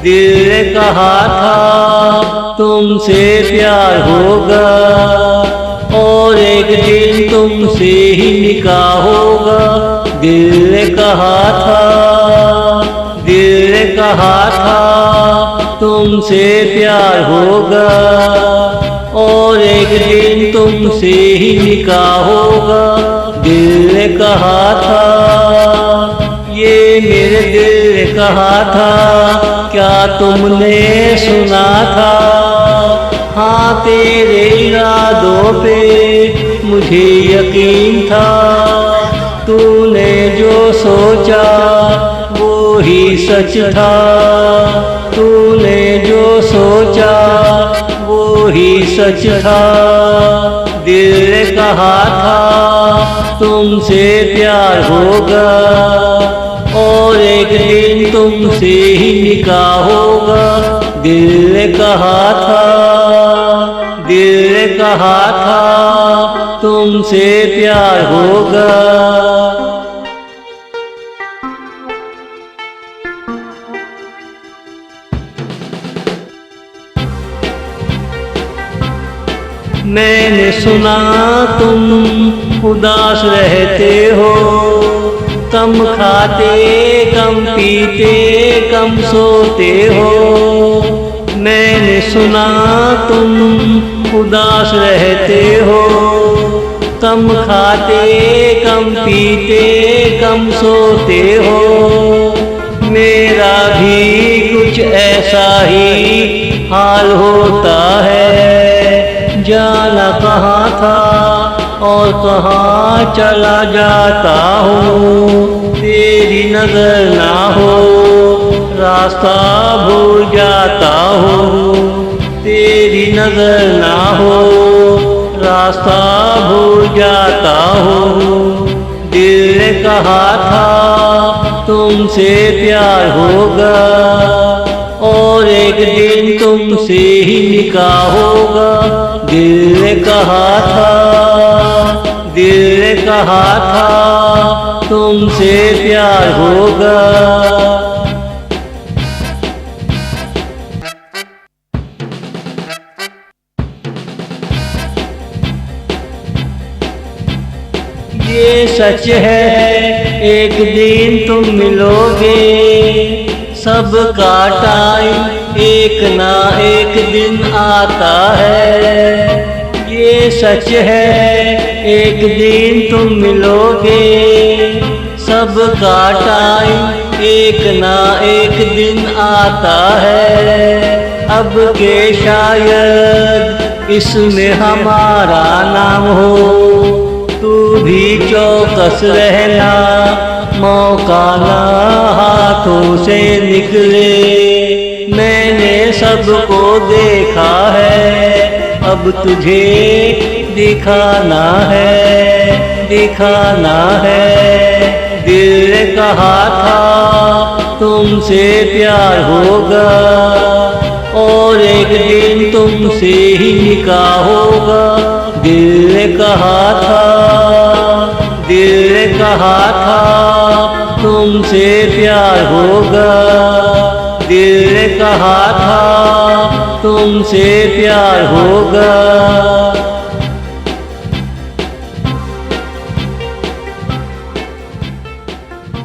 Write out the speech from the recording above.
दिल ने कहा था तुमसे प्यार होगा और एक दिन तुमसे ही निकाह होगा। दिल ने कहा था, दिल ने कहा था तुमसे प्यार होगा और एक दिन तुमसे ही निकाह होगा। दिल ने कहा था, ये मेरे दिल ने कहा था, क्या तुमने सुना था? हाँ, तेरे इरादों पे मुझे यकीन था, तूने जो सोचा वो ही सच था, तूने जो सोचा वो ही सच था। दिल ने कहा था तुमसे प्यार होगा और एक दिन तुमसे ही निकाह होगा। दिल ने कहा था, दिल ने कहा था तुमसे प्यार होगा। मैंने सुना तुम उदास रहते हो, कम खाते कम पीते कम सोते हो। मैंने सुना तुम उदास रहते हो, कम खाते कम पीते कम सोते हो। मेरा भी कुछ ऐसा ही हाल होता है, जाना कहाँ था और कहाँ चला जाता हूँ। तेरी नजर ना हो रास्ता भूल जाता हूँ, तेरी नजर ना हो रास्ता भूल जाता हूँ। दिल ने कहा था तुमसे प्यार होगा और एक दिन तुमसे ही निकाह होगा। दिल ने कहा था, दिल ने कहा था तुमसे प्यार होगा। ये सच है एक दिन तुम मिलोगे, सबका टाइम एक ना एक दिन आता है। ये सच है एक दिन तुम मिलोगे, सबका टाइम एक ना एक दिन आता है। अब के शायद इसमें हमारा नाम हो, तू भी चौकस रहना मौका ना हाथों से निकले। मैंने सबको देखा है, अब तुझे दिखाना है, दिखाना है। दिल ने कहा था तुमसे प्यार होगा और एक दिन तुमसे ही निकाह होगा। दिल ने कहा था, दिल ने कहा था तुमसे प्यार होगा। दिल ने कहा था तुमसे प्यार होगा।